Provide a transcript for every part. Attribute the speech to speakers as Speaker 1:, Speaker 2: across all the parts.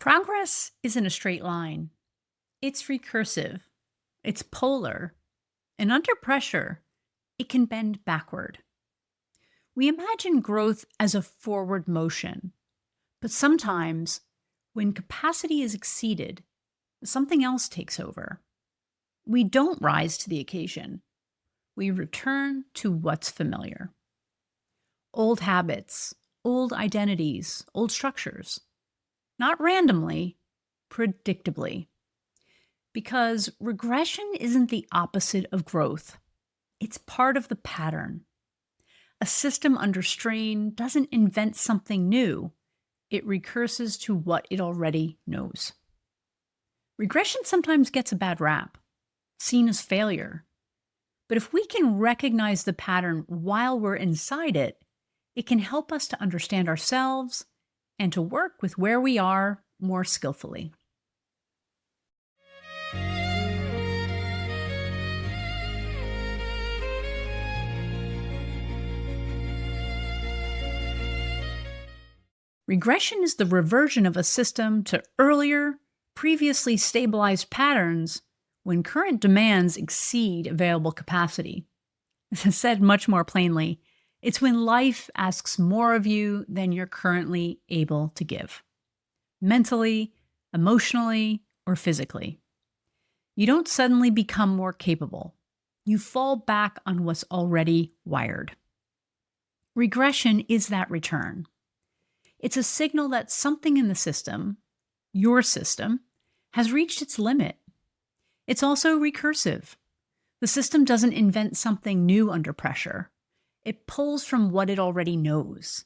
Speaker 1: Progress isn't a straight line. It's recursive, it's polar, and under pressure, it can bend backward. We imagine growth as a forward motion, but sometimes when capacity is exceeded, something else takes over. We don't rise to the occasion. We return to what's familiar. Old habits, old identities, old structures. Not randomly, predictably. Because regression isn't the opposite of growth, it's part of the pattern. A system under strain doesn't invent something new, it recurses to what it already knows. Regression sometimes gets a bad rap, seen as failure. But if we can recognize the pattern while we're inside it, it can help us to understand ourselves and to work with where we are more skillfully. Regression is the reversion of a system to earlier, previously stabilized patterns when current demands exceed available capacity. Said much more plainly, it's when life asks more of you than you're currently able to give, mentally, emotionally, or physically. You don't suddenly become more capable. You fall back on what's already wired. Regression is that return. It's a signal that something in the system, your system, has reached its limit. It's also recursive. The system doesn't invent something new under pressure. It pulls from what it already knows.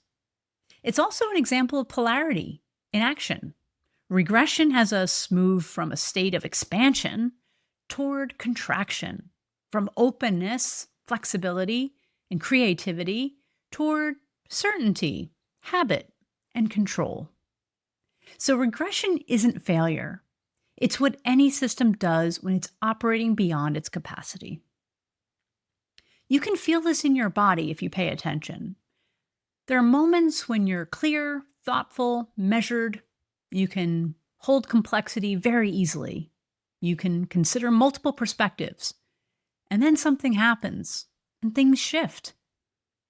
Speaker 1: It's also an example of polarity in action. Regression has us move from a state of expansion toward contraction, from openness, flexibility, and creativity toward certainty, habit, and control. So regression isn't failure. It's what any system does when it's operating beyond its capacity. You can feel this in your body if you pay attention. There are moments when you're clear, thoughtful, measured. You can hold complexity very easily. You can consider multiple perspectives. And then something happens and things shift.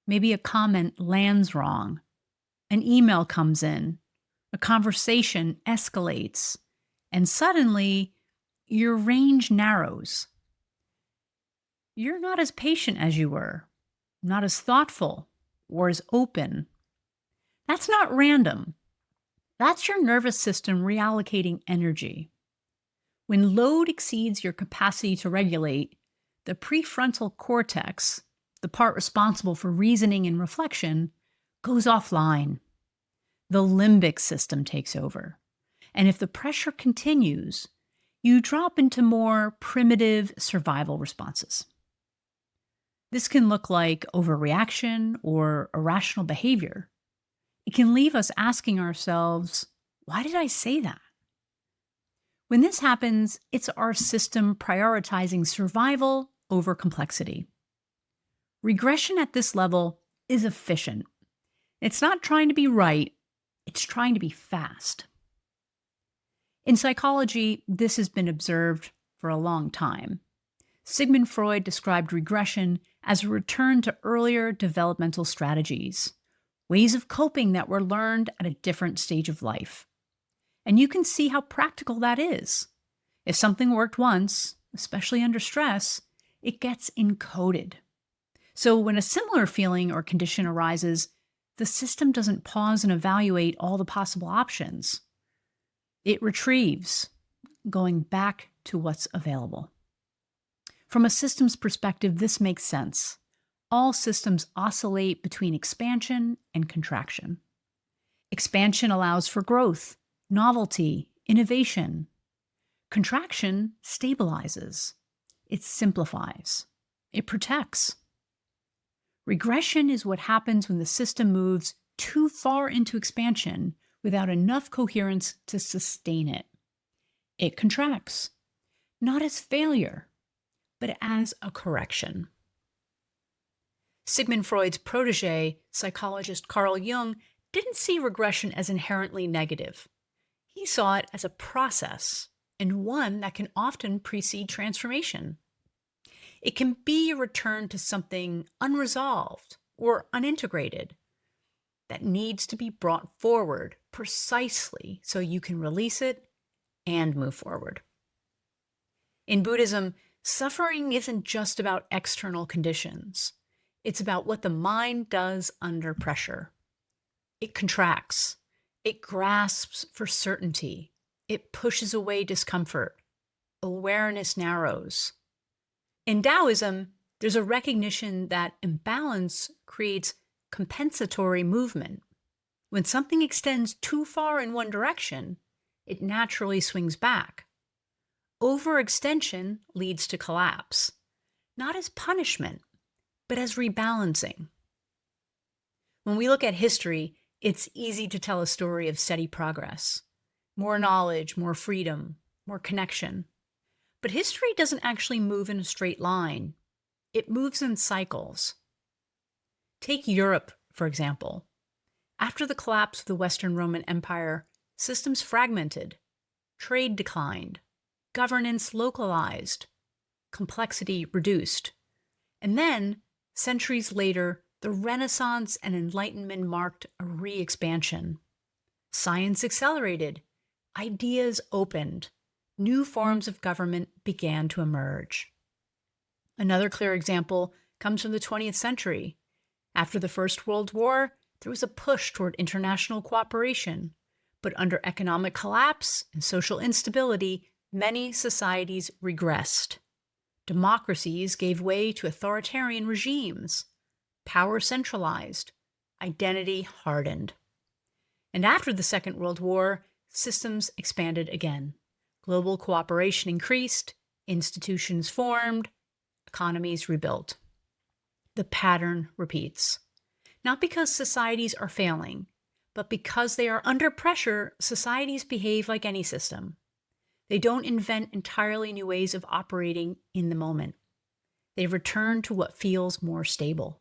Speaker 1: Maybe a comment lands wrong. An email comes in, a conversation escalates, and suddenly your range narrows. You're not as patient as you were, not as thoughtful or as open. That's not random. That's your nervous system reallocating energy. When load exceeds your capacity to regulate, the prefrontal cortex, the part responsible for reasoning and reflection, goes offline. The limbic system takes over. And if the pressure continues, you drop into more primitive survival responses. This can look like overreaction or irrational behavior. It can leave us asking ourselves, why did I say that? When this happens, it's our system prioritizing survival over complexity. Regression at this level is efficient. It's not trying to be right, it's trying to be fast. In psychology, this has been observed for a long time. Sigmund Freud described regression as a return to earlier developmental strategies, ways of coping that were learned at a different stage of life. And you can see how practical that is. If something worked once, especially under stress, it gets encoded. So when a similar feeling or condition arises, the system doesn't pause and evaluate all the possible options. It retrieves, going back to what's available. From a systems perspective, this makes sense. All systems oscillate between expansion and contraction. Expansion allows for growth, novelty, innovation. Contraction stabilizes. It simplifies. It protects. Regression is what happens when the system moves too far into expansion without enough coherence to sustain it. It contracts, not as failure, but as a correction. Sigmund Freud's protege, psychologist Carl Jung, didn't see regression as inherently negative. He saw it as a process, and one that can often precede transformation. It can be a return to something unresolved or unintegrated that needs to be brought forward precisely so you can release it and move forward. In Buddhism, suffering isn't just about external conditions. It's about what the mind does under pressure. It contracts. It grasps for certainty. It pushes away discomfort. Awareness narrows. In Taoism, there's a recognition that imbalance creates compensatory movement. When something extends too far in one direction, it naturally swings back. Overextension leads to collapse, not as punishment, but as rebalancing. When we look at history, it's easy to tell a story of steady progress. More knowledge, more freedom, more connection. But history doesn't actually move in a straight line. It moves in cycles. Take Europe, for example. After the collapse of the Western Roman Empire, systems fragmented, trade declined, governance localized, complexity reduced. And then, centuries later, the Renaissance and Enlightenment marked a re-expansion. Science accelerated, ideas opened, new forms of government began to emerge. Another clear example comes from the 20th century. After the First World War, there was a push toward international cooperation, but under economic collapse and social instability, many societies regressed. Democracies gave way to authoritarian regimes. Power centralized. Identity hardened. And after the Second World War, systems expanded again. Global cooperation increased, institutions formed, economies rebuilt. The pattern repeats. Not because societies are failing, but because they are under pressure, societies behave like any system. They don't invent entirely new ways of operating in the moment. They return to what feels more stable,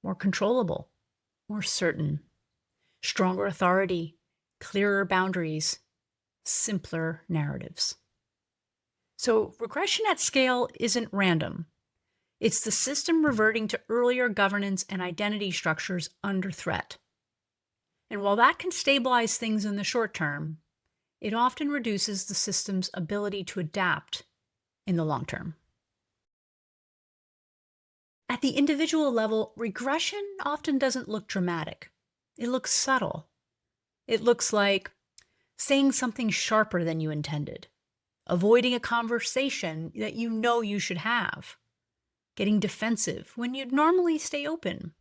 Speaker 1: more controllable, more certain. Stronger authority, clearer boundaries, simpler narratives. So regression at scale isn't random. It's the system reverting to earlier governance and identity structures under threat. And while that can stabilize things in the short term, it often reduces the system's ability to adapt in the long term. At the individual level, regression often doesn't look dramatic. It looks subtle. It looks like saying something sharper than you intended, avoiding a conversation that you know you should have, getting defensive when you'd normally stay open.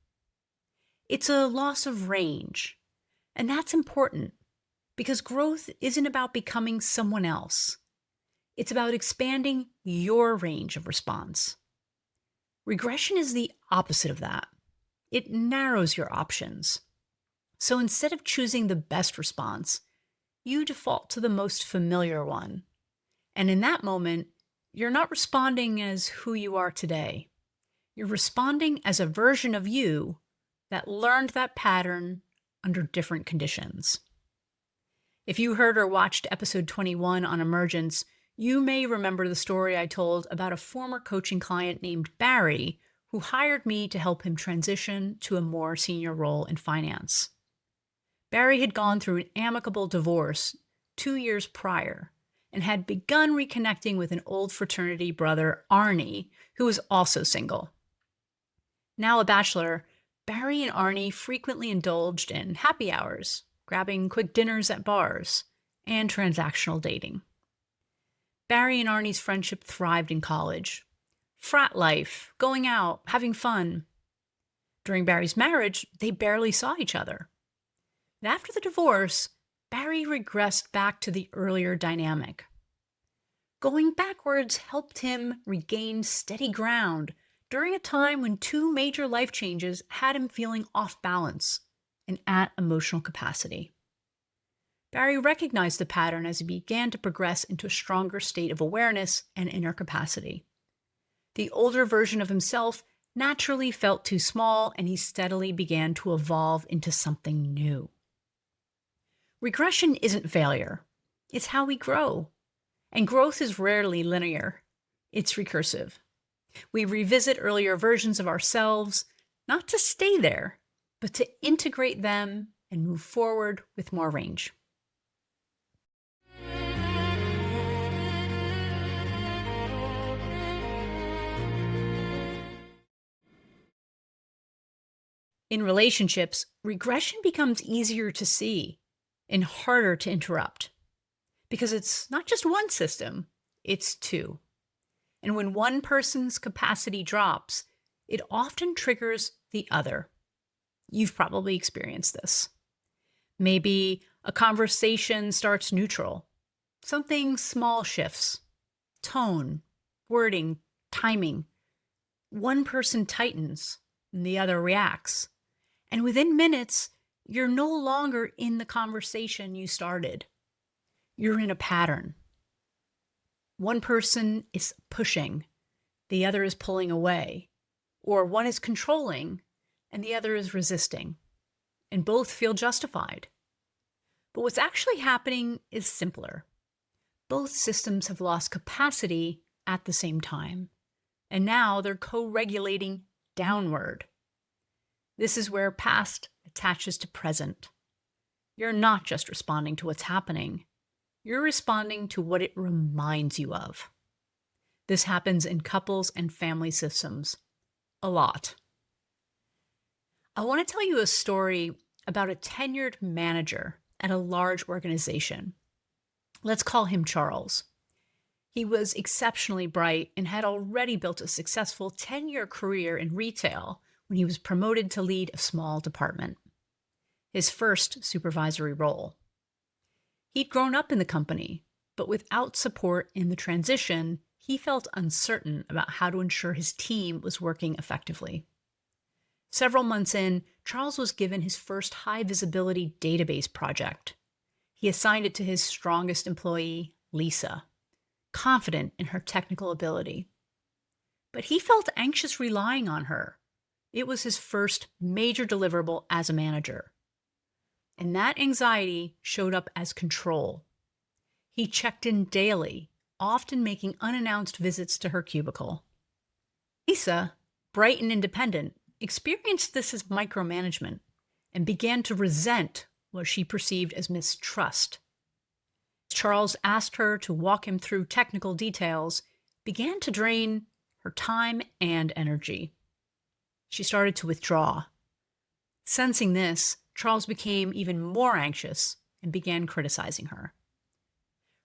Speaker 1: It's a loss of range, and that's important because growth isn't about becoming someone else. It's about expanding your range of response. Regression is the opposite of that. It narrows your options. So instead of choosing the best response, you default to the most familiar one. And in that moment, you're not responding as who you are today. You're responding as a version of you that learned that pattern under different conditions. If you heard or watched episode 21 on emergence, you may remember the story I told about a former coaching client named Barry who hired me to help him transition to a more senior role in finance. Barry had gone through an amicable divorce 2 years prior and had begun reconnecting with an old fraternity brother, Arnie, who was also single. Now a bachelor, Barry and Arnie frequently indulged in happy hours, grabbing quick dinners at bars, and transactional dating. Barry and Arnie's friendship thrived in college. Frat life, going out, having fun. During Barry's marriage, they barely saw each other. And after the divorce, Barry regressed back to the earlier dynamic. Going backwards helped him regain steady ground during a time when 2 major life changes had him feeling off balance and at emotional capacity. Barry recognized the pattern as he began to progress into a stronger state of awareness and inner capacity. The older version of himself naturally felt too small, and he steadily began to evolve into something new. Regression isn't failure. It's how we grow. And growth is rarely linear. It's recursive. We revisit earlier versions of ourselves, not to stay there, but to integrate them and move forward with more range. In relationships, regression becomes easier to see and harder to interrupt because it's not just one system, it's two. And when one person's capacity drops, it often triggers the other. You've probably experienced this. Maybe a conversation starts neutral. Something small shifts. Tone, wording, timing. One person tightens and the other reacts. And within minutes, you're no longer in the conversation you started. You're in a pattern. One person is pushing, the other is pulling away, or one is controlling and the other is resisting, and both feel justified. But what's actually happening is simpler. Both systems have lost capacity at the same time, and now they're co-regulating downward. This is where past attaches to present. You're not just responding to what's happening. You're responding to what it reminds you of. This happens in couples and family systems a lot. I want to tell you a story about a tenured manager at a large organization. Let's call him Charles. He was exceptionally bright and had already built a successful 10-year career in retail when he was promoted to lead a small department, his first supervisory role. He'd grown up in the company, but without support in the transition, he felt uncertain about how to ensure his team was working effectively. Several months in, Charles was given his first high-visibility database project. He assigned it to his strongest employee, Lisa, confident in her technical ability. But he felt anxious relying on her. It was his first major deliverable as a manager. And that anxiety showed up as control. He checked in daily, often making unannounced visits to her cubicle. Lisa, bright and independent, experienced this as micromanagement and began to resent what she perceived as mistrust. Charles asked her to walk him through technical details, began to drain her time and energy. She started to withdraw. Sensing this, Charles became even more anxious and began criticizing her.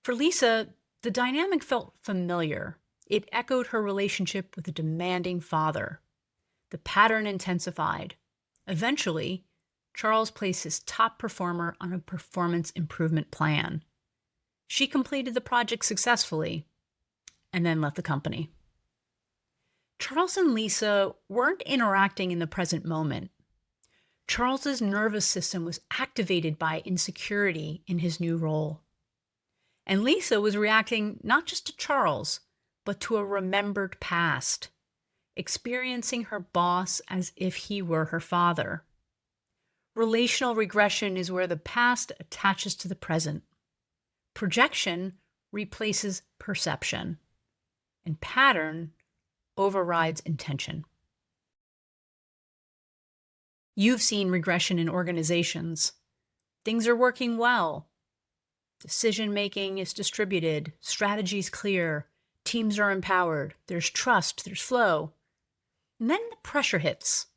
Speaker 1: For Lisa, the dynamic felt familiar. It echoed her relationship with a demanding father. The pattern intensified. Eventually, Charles placed his top performer on a performance improvement plan. She completed the project successfully and then left the company. Charles and Lisa weren't interacting in the present moment. Charles's nervous system was activated by insecurity in his new role. And Lisa was reacting not just to Charles, but to a remembered past, experiencing her boss as if he were her father. Relational regression is where the past attaches to the present. Projection replaces perception, and pattern overrides intention. You've seen regression in organizations. Things are working well. Decision-making is distributed, strategies clear, teams are empowered, there's trust, there's flow. And then the pressure hits.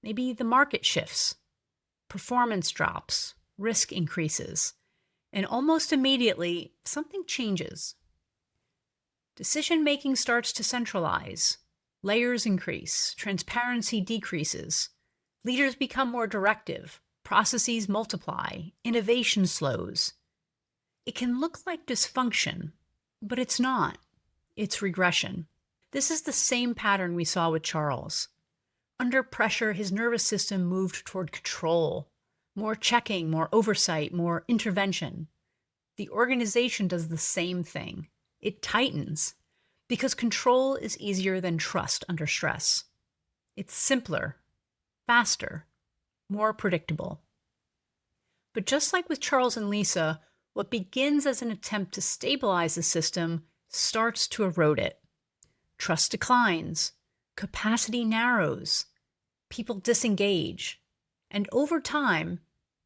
Speaker 1: Maybe the market shifts, performance drops, risk increases, and almost immediately something changes. Decision-making starts to centralize, layers increase, transparency decreases, leaders become more directive, processes multiply, innovation slows. It can look like dysfunction, but it's not. It's regression. This is the same pattern we saw with Charles. Under pressure, his nervous system moved toward control, more checking, more oversight, more intervention. The organization does the same thing. It tightens because control is easier than trust under stress. It's simpler, faster, more predictable. But just like with Charles and Lisa, What begins as an attempt to stabilize the system starts to erode it. Trust declines, capacity narrows, people disengage, and over time,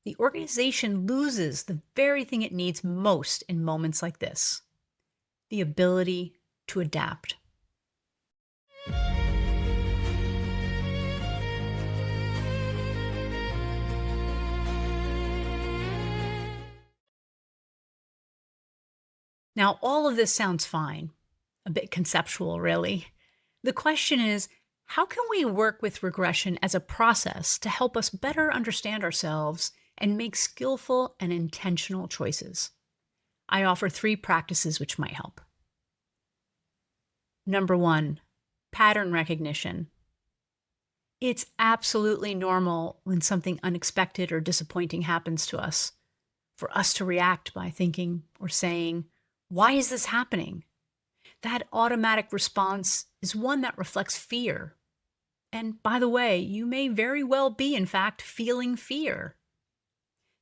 Speaker 1: the organization loses the very thing it needs most in moments like this: the ability to adapt. Now, all of this sounds fine, a bit conceptual, really. The question is, how can we work with regression as a process to help us better understand ourselves and make skillful and intentional choices? I offer 3 practices which might help. Number 1, pattern recognition. It's absolutely normal when something unexpected or disappointing happens to us for us to react by thinking or saying, "Why is this happening?" That automatic response is one that reflects fear. And by the way, you may very well be, in fact, feeling fear.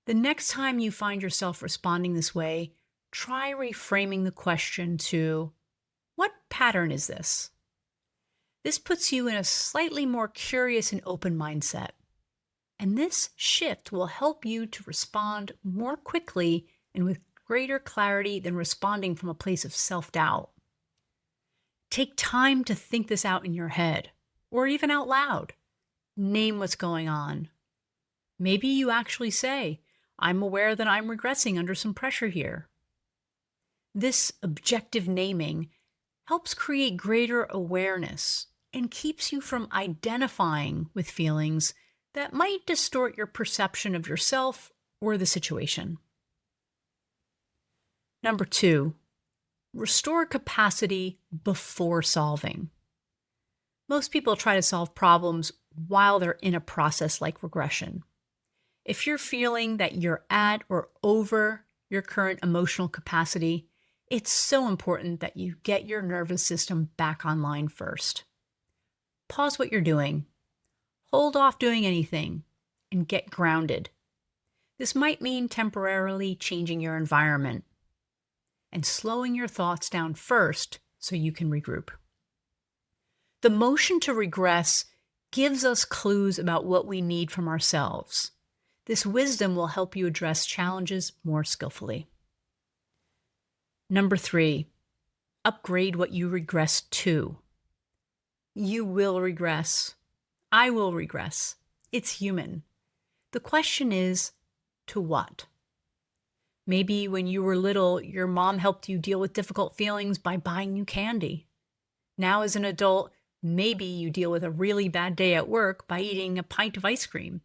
Speaker 1: The next time you find yourself responding this way, try reframing the question to, "What pattern is this?" This puts you in a slightly more curious and open mindset. And this shift will help you to respond more quickly and with greater clarity than responding from a place of self-doubt. Take time to think this out in your head, or even out loud. Name what's going on. Maybe you actually say, "I'm aware that I'm regressing under some pressure here." This objective naming helps create greater awareness and keeps you from identifying with feelings that might distort your perception of yourself or the situation. Number 2, restore capacity before solving. Most people try to solve problems while they're in a process like regression. If you're feeling that you're at or over your current emotional capacity, it's so important that you get your nervous system back online first. Pause what you're doing. Hold off doing anything and get grounded. This might mean temporarily changing your environment and slowing your thoughts down first so you can regroup. The motion to regress gives us clues about what we need from ourselves. This wisdom will help you address challenges more skillfully. Number 3, upgrade what you regress to. You will regress. I will regress. It's human. The question is, to what? Maybe when you were little, your mom helped you deal with difficult feelings by buying you candy. Now as an adult, maybe you deal with a really bad day at work by eating a pint of ice cream.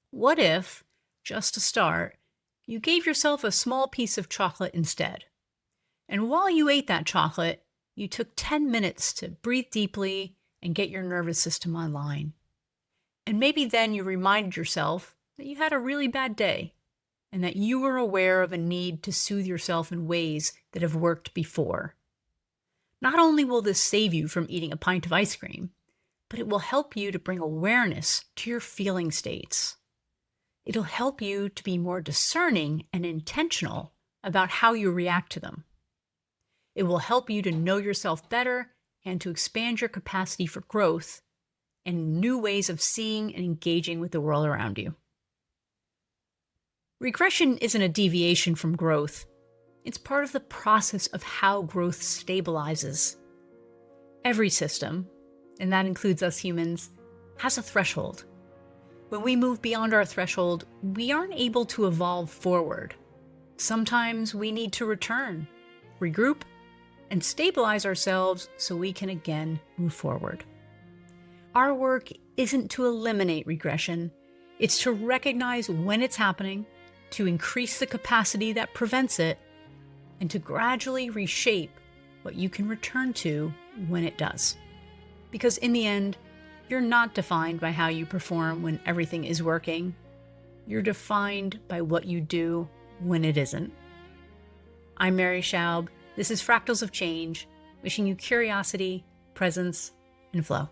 Speaker 1: What if, just to start, you gave yourself a small piece of chocolate instead? And while you ate that chocolate, you took 10 minutes to breathe deeply and get your nervous system online. And maybe then you reminded yourself that you had a really bad day and that you were aware of a need to soothe yourself in ways that have worked before. Not only will this save you from eating a pint of ice cream, but it will help you to bring awareness to your feeling states. It'll help you to be more discerning and intentional about how you react to them. It will help you to know yourself better and to expand your capacity for growth and new ways of seeing and engaging with the world around you. Regression isn't a deviation from growth. It's part of the process of how growth stabilizes. Every system, and that includes us humans, has a threshold. When we move beyond our threshold, we aren't able to evolve forward. Sometimes we need to return, regroup, and stabilize ourselves so we can again move forward. Our work isn't to eliminate regression, it's to recognize when it's happening, to increase the capacity that prevents it, and to gradually reshape what you can return to when it does. Because in the end, you're not defined by how you perform when everything is working. You're defined by what you do when it isn't. I'm Mary Schaub. This is Fractals of Change, wishing you curiosity, presence, and flow.